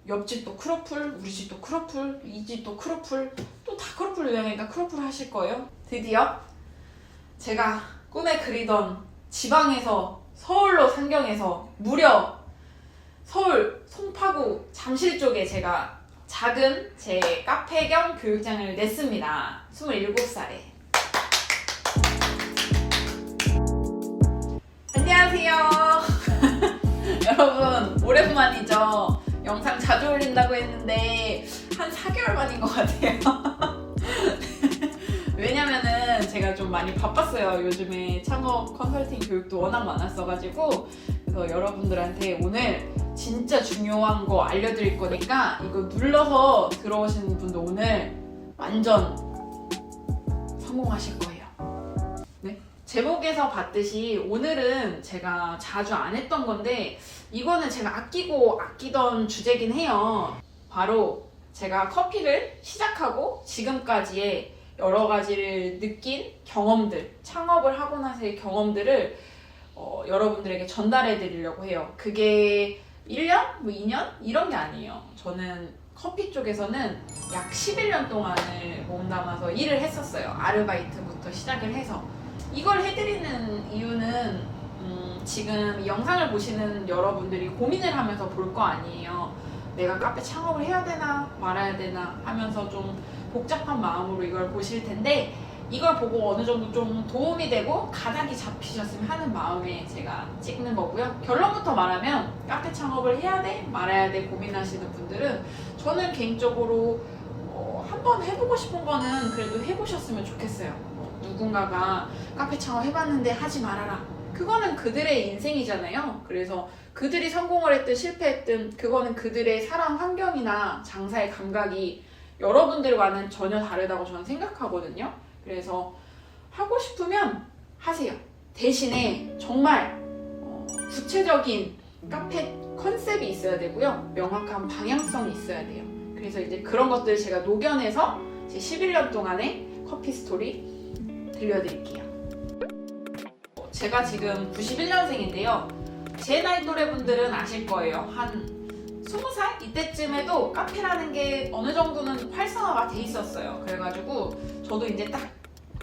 옆집도 크로플, 우리 집도 크로플, 이 집도 크로플, 또 다 크로플 유행이니까 크로플 하실 거예요. 드디어 제가 꿈에 그리던 지방에서 서울로 상경해서 무려 서울 송파구 잠실 쪽에 제가 작은 제 카페 겸 교육장을 냈습니다. 27살에. 안녕하세요. 여러분, 오랜만이죠? 영상 자주 올린다고 했는데 한 4개월 만인 것 같아요. 왜냐면은 제가 좀 많이 바빴어요. 요즘에 창업 컨설팅 교육도 워낙 많았어가지고. 그래서 여러분들한테 오늘 진짜 중요한 거 알려드릴 거니까 이거 눌러서 들어오시는 분도 오늘 완전 성공하실 거예요. 네? 제목에서 봤듯이 오늘은 제가 자주 안 했던 건데 이거는 제가 아끼고 아끼던 주제긴 해요. 바로 제가 커피를 시작하고 지금까지의 여러 가지를 느낀 경험들, 창업을 하고 나서의 경험들을 여러분들에게 전달해 드리려고 해요. 그게 1년? 뭐 2년? 이런 게 아니에요. 저는 커피 쪽에서는 약 11년 동안을 몸담아서 일을 했었어요. 아르바이트부터 시작을 해서. 이걸 해드리는 이유는 지금 이 영상을 보시는 여러분들이 고민을 하면서 볼 거 아니에요. 내가 카페 창업을 해야 되나 말아야 되나 하면서 좀 복잡한 마음으로 이걸 보실 텐데 이걸 보고 어느 정도 좀 도움이 되고 가닥이 잡히셨으면 하는 마음에 제가 찍는 거고요. 결론부터 말하면 카페 창업을 해야 돼? 말아야 돼? 고민하시는 분들은 저는 개인적으로 한번 해보고 싶은 거는 그래도 해보셨으면 좋겠어요. 누군가가 카페 창업 해봤는데 하지 말아라. 그거는 그들의 인생이잖아요. 그래서 그들이 성공을 했든 실패했든 그거는 그들의 살아온 환경이나 장사의 감각이 여러분들과는 전혀 다르다고 저는 생각하거든요. 그래서 하고 싶으면 하세요. 대신에 정말 구체적인 카페 컨셉이 있어야 되고요. 명확한 방향성이 있어야 돼요. 그래서 이제 그런 것들을 제가 녹여내서 제 11년 동안의 커피 스토리 들려드릴게요. 제가 지금 91년생인데요. 제 나이 또래 분들은 아실 거예요. 한 20살? 이때쯤에도 카페라는 게 어느 정도는 활성화가 돼 있었어요. 그래가지고 저도 이제 딱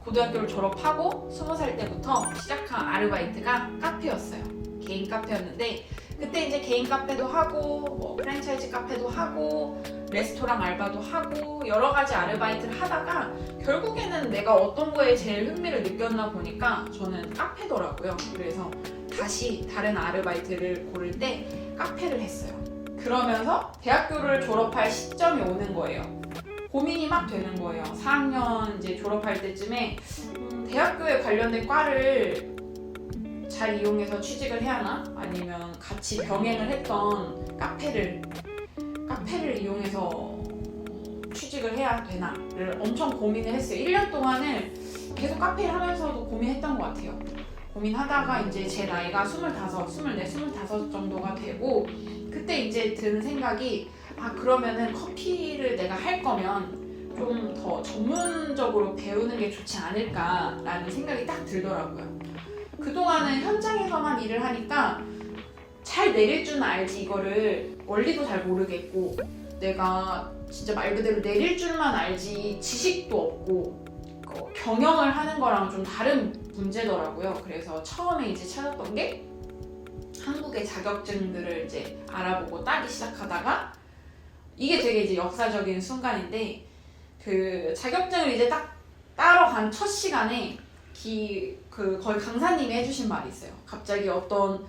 고등학교를 졸업하고 20살 때부터 시작한 아르바이트가 카페였어요. 개인 카페였는데 그때 이제 개인 카페도 하고 뭐 프랜차이즈 카페도 하고 레스토랑 알바도 하고 여러 가지 아르바이트를 하다가 결국에는 내가 어떤 거에 제일 흥미를 느꼈나 보니까 저는 카페더라고요. 그래서 다시 다른 아르바이트를 고를 때 카페를 했어요. 그러면서 대학교를 졸업할 시점이 오는 거예요. 고민이 막 되는 거예요. 4학년 이제 졸업할 때쯤에 대학교에 관련된 과를 잘 이용해서 취직을 해야 하나? 아니면 같이 병행을 했던 카페를 이용해서 취직을 해야 되나를 엄청 고민을 했어요. 1년 동안을 계속 카페를 하면서도 고민했던 것 같아요. 고민하다가 이제 제 나이가 25, 24, 25 정도가 되고 그때 이제 든 생각이 그러면은 커피를 내가 할 거면 좀 더 전문적으로 배우는 게 좋지 않을까라는 생각이 딱 들더라고요. 그동안은 현장에서만 일을 하니까 잘 내릴 줄은 알지 이거를 원리도 잘 모르겠고 내가 진짜 말 그대로 내릴 줄만 알지 지식도 없고 경영을 하는 거랑 좀 다른 문제더라고요. 그래서 처음에 이제 찾았던 게 한국의 자격증들을 이제 알아보고 따기 시작하다가 이게 되게 이제 역사적인 순간인데 그 자격증을 이제 딱 따러 간 첫 시간에 거의 강사님이 해주신 말이 있어요. 갑자기 어떤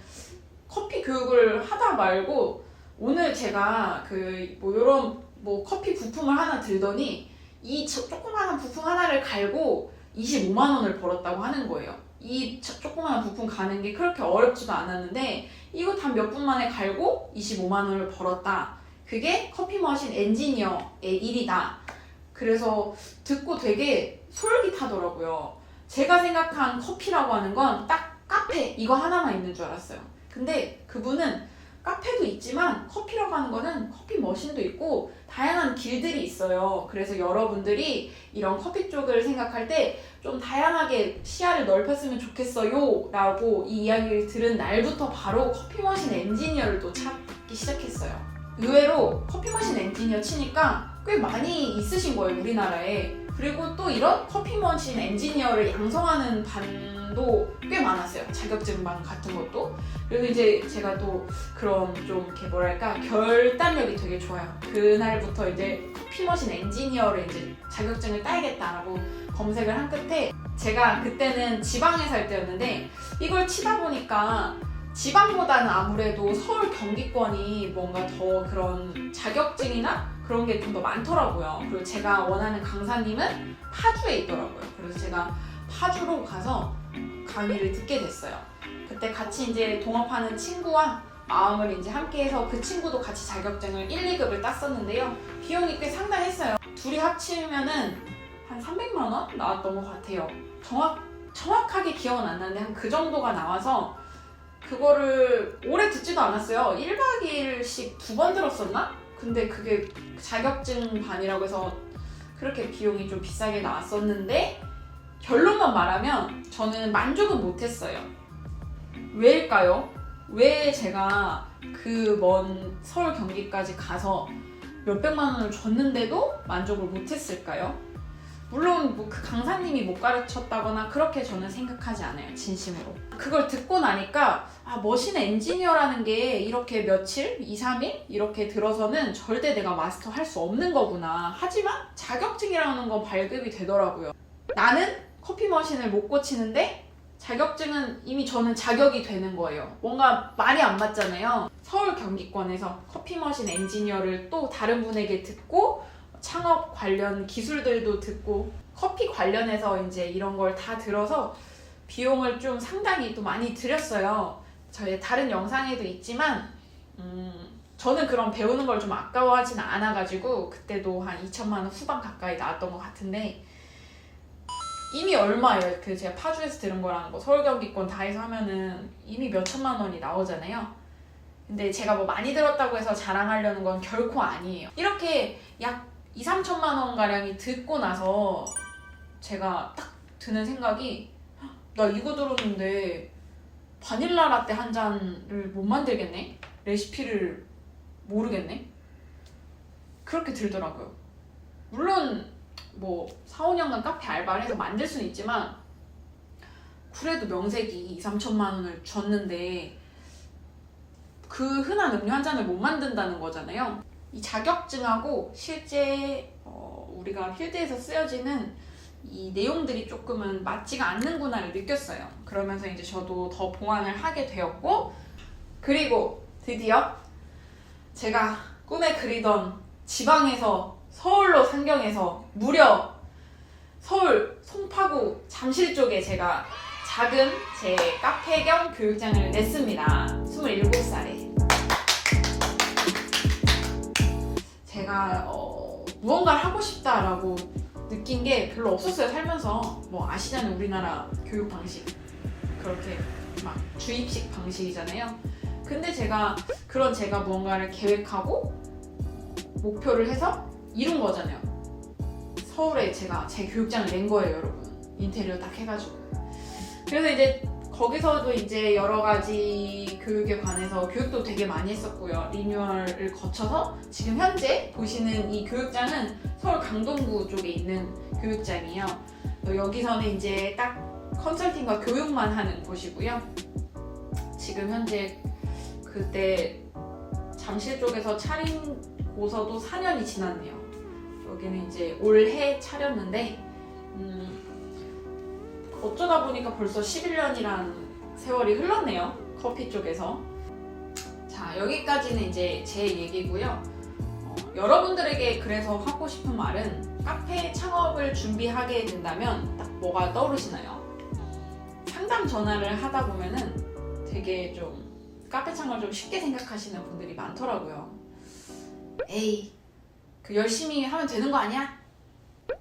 커피 교육을 하다 말고 오늘 제가 이런 커피 부품을 하나 들더니 이 조그마한 부품 하나를 갈고 25만 원을 벌었다고 하는 거예요. 이 조그마한 부품 가는 게 그렇게 어렵지도 않았는데 이거 단 몇 분 만에 갈고 25만 원을 벌었다. 그게 커피 머신 엔지니어의 일이다. 그래서 듣고 되게 솔깃하더라고요. 제가 생각한 커피라고 하는 건 딱 카페 이거 하나만 있는 줄 알았어요. 근데 그분은 카페도 있지만 커피라고 하는 거는 커피 머신도 있고 다양한 길들이 있어요. 그래서 여러분들이 이런 커피 쪽을 생각할 때 좀 다양하게 시야를 넓혔으면 좋겠어요 라고 이 이야기를 들은 날부터 바로 커피 머신 엔지니어를 또 찾기 시작했어요. 의외로 커피 머신 엔지니어 치니까 꽤 많이 있으신 거예요, 우리나라에. 그리고 또 이런 커피 머신 엔지니어를 양성하는 반도 꽤 많았어요. 자격증반 같은 것도. 그래서 이제 제가 또 그런 좀 이렇게 뭐랄까 결단력이 되게 좋아요. 그날부터 이제 커피 머신 엔지니어를 이제 자격증을 따야겠다라고 검색을 한 끝에, 제가 그때는 지방에 살 때였는데 이걸 치다 보니까 지방보다는 아무래도 서울 경기권이 뭔가 더 그런 자격증이나 그런 게 좀 더 많더라고요. 그리고 제가 원하는 강사님은 파주에 있더라고요. 그래서 제가 파주로 가서 강의를 듣게 됐어요. 그때 같이 이제 동업하는 친구와 마음을 이제 함께해서 그 친구도 같이 자격증을 1, 2급을 땄었는데요. 비용이 꽤 상당했어요. 둘이 합치면은 한 300만 원 나왔던 것 같아요. 정확하게 기억은 안 나는데 한 그 정도가 나와서 그거를 오래 듣지도 않았어요. 1박 2일씩 2번 들었었나? 근데 그게 자격증 반이라고 해서 그렇게 비용이 좀 비싸게 나왔었는데, 결론만 말하면 저는 만족은 못했어요. 왜일까요? 왜 제가 그 먼 서울 경기까지 가서 몇백만 원을 줬는데도 만족을 못했을까요? 물론 뭐 그 강사님이 못 가르쳤다거나 그렇게 저는 생각하지 않아요, 진심으로. 그걸 듣고 나니까 머신 엔지니어라는 게 이렇게 며칠, 2, 3일 이렇게 들어서는 절대 내가 마스터 할 수 없는 거구나. 하지만 자격증이라는 건 발급이 되더라고요. 나는 커피 머신을 못 고치는데 자격증은 이미 저는 자격이 되는 거예요. 뭔가 말이 안 맞잖아요. 서울 경기권에서 커피 머신 엔지니어를 또 다른 분에게 듣고 창업 관련 기술들도 듣고 커피 관련해서 이제 이런 걸 다 들어서 비용을 좀 상당히 또 많이 들였어요. 저희 다른 영상에도 있지만 저는 그런 배우는 걸 좀 아까워하진 않아가지고 그때도 한 2천만 원 후반 가까이 나왔던 것 같은데, 이미 얼마예요? 그 제가 파주에서 들은 거랑 뭐 서울 경기권 다 해서 하면은 이미 몇 천만 원이 나오잖아요. 근데 제가 뭐 많이 들었다고 해서 자랑하려는 건 결코 아니에요. 이렇게 약 2, 3천만 원 가량이 듣고 나서 제가 딱 드는 생각이, 나 이거 들었는데 바닐라 라떼 한 잔을 못 만들겠네? 레시피를 모르겠네? 그렇게 들더라고요. 물론 뭐 4, 5년간 카페 알바를 해서 만들 수는 있지만 그래도 명색이 2, 3천만 원을 줬는데 그 흔한 음료 한 잔을 못 만든다는 거잖아요. 이 자격증하고 실제 우리가 필드에서 쓰여지는 이 내용들이 조금은 맞지가 않는구나를 느꼈어요. 그러면서 이제 저도 더 봉황을 하게 되었고, 그리고 드디어 제가 꿈에 그리던 지방에서 서울로 상경해서 무려 서울 송파구 잠실 쪽에 제가 작은 제 카페 겸 교육장을 냈습니다. 27살에. 제가 무언가를 하고 싶다라고 느낀 게 별로 없었어요, 살면서. 뭐 아시잖아요, 우리나라 교육 방식. 그렇게 막 주입식 방식이잖아요. 근데 제가 무언가를 계획하고 목표를 해서 이룬 거잖아요. 서울에 제가 제 교육장을 낸 거예요, 여러분. 인테리어 딱 해가지고. 그래서 이제 거기서도 이제 여러 가지 교육에 관해서 교육도 되게 많이 했었고요. 리뉴얼을 거쳐서 지금 현재 보시는 이 교육장은 서울 강동구 쪽에 있는 교육장이에요. 여기서는 이제 딱 컨설팅과 교육만 하는 곳이고요. 지금 현재 그때 잠실 쪽에서 차리고서도 4년이 지났네요. 여기는 이제 올해 차렸는데 어쩌다 보니까 벌써 11년이란 세월이 흘렀네요. 커피 쪽에서. 자, 여기까지는 이제 제 얘기고요. 여러분들에게 그래서 하고 싶은 말은, 카페 창업을 준비하게 된다면 딱 뭐가 떠오르시나요? 상담 전화를 하다 보면은 되게 좀 카페 창업을 좀 쉽게 생각하시는 분들이 많더라고요. 에이, 그 열심히 하면 되는 거 아니야?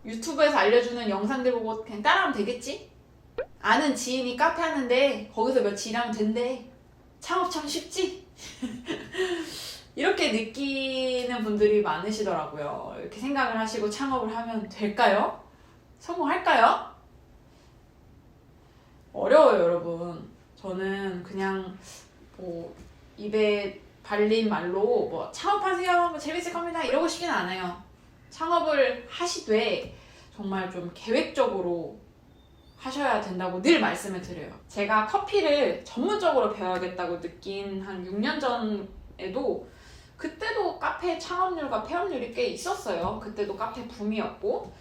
유튜브에서 알려주는 영상들 보고 그냥 따라하면 되겠지? 아는 지인이 카페 하는데 거기서 며칠 일하면 된대. 창업 참 쉽지? 이렇게 느끼는 분들이 많으시더라고요. 이렇게 생각을 하시고 창업을 하면 될까요? 성공할까요? 어려워요, 여러분. 저는 그냥 뭐 입에 발린 말로 뭐 창업하세요, 뭐 재밌을 겁니다 이러고 싶진 않아요. 창업을 하시되 정말 좀 계획적으로 하셔야 된다고 늘 말씀을 드려요. 제가 커피를 전문적으로 배워야겠다고 느낀 한 6년 전에도 그때도 카페 창업률과 폐업률이 꽤 있었어요. 그때도 카페 붐이었고,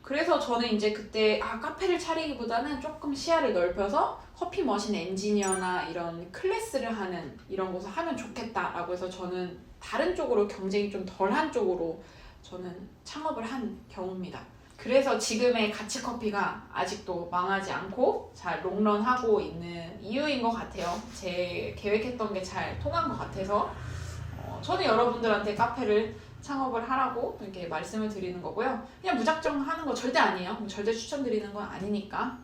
그래서 저는 이제 그때 카페를 차리기보다는 조금 시야를 넓혀서 커피 머신 엔지니어나 이런 클래스를 하는 이런 곳을 하면 좋겠다라고 해서 저는 다른 쪽으로 경쟁이 좀 덜한 쪽으로 저는 창업을 한 경우입니다. 그래서 지금의 가치커피가 아직도 망하지 않고 잘 롱런하고 있는 이유인 것 같아요. 제 계획했던 게 잘 통한 것 같아서 저는 여러분들한테 카페를 창업을 하라고 이렇게 말씀을 드리는 거고요. 그냥 무작정 하는 거 절대 아니에요. 절대 추천드리는 건 아니니까.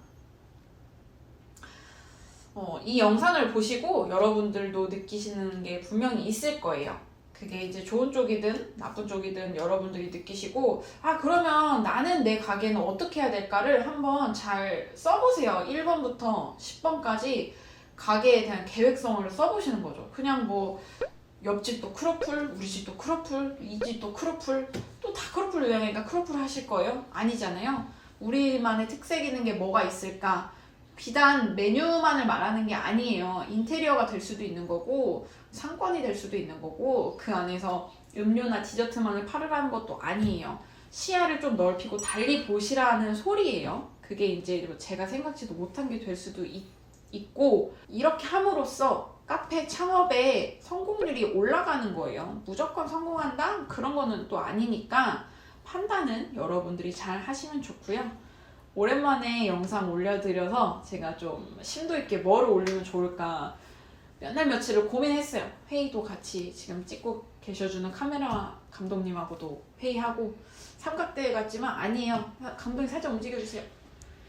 이 영상을 보시고 여러분들도 느끼시는 게 분명히 있을 거예요. 그게 이제 좋은 쪽이든 나쁜 쪽이든 여러분들이 느끼시고, 그러면 나는 내 가게는 어떻게 해야 될까를 한번 잘 써보세요. 1번부터 10번까지 가게에 대한 계획성을 써보시는 거죠. 그냥 뭐 옆집도 크로플, 우리 집도 크로플, 이 집도 크로플, 또 다 크로플 유행하니까 크로플 하실 거예요? 아니잖아요. 우리만의 특색 있는 게 뭐가 있을까? 비단 메뉴만을 말하는 게 아니에요. 인테리어가 될 수도 있는 거고 상권이 될 수도 있는 거고 그 안에서 음료나 디저트만을 팔으라는 것도 아니에요. 시야를 좀 넓히고 달리 보시라는 소리예요. 그게 이제 제가 생각지도 못한 게 될 수도 있고, 이렇게 함으로써 카페 창업의 성공률이 올라가는 거예요. 무조건 성공한다? 그런 거는 또 아니니까 판단은 여러분들이 잘 하시면 좋고요. 오랜만에 영상 올려드려서 제가 좀 심도 있게 뭐를 올리면 좋을까 몇 날 며칠을 고민했어요. 회의도 같이 지금 찍고 계셔주는 카메라 감독님하고도 회의하고, 삼각대 같지만 아니에요. 감독님 살짝 움직여주세요.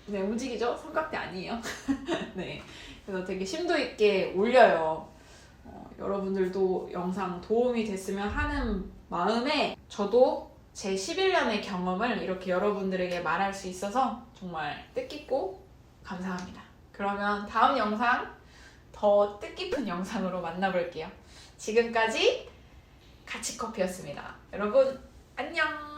네, 움직이죠? 삼각대 아니에요. 네, 그래서 되게 심도 있게 올려요. 여러분들도 영상 도움이 됐으면 하는 마음에 저도 제 11년의 경험을 이렇게 여러분들에게 말할 수 있어서 정말 뜻깊고 감사합니다. 그러면 다음 영상 더 뜻깊은 영상으로 만나볼게요. 지금까지 가치커피였습니다. 여러분 안녕!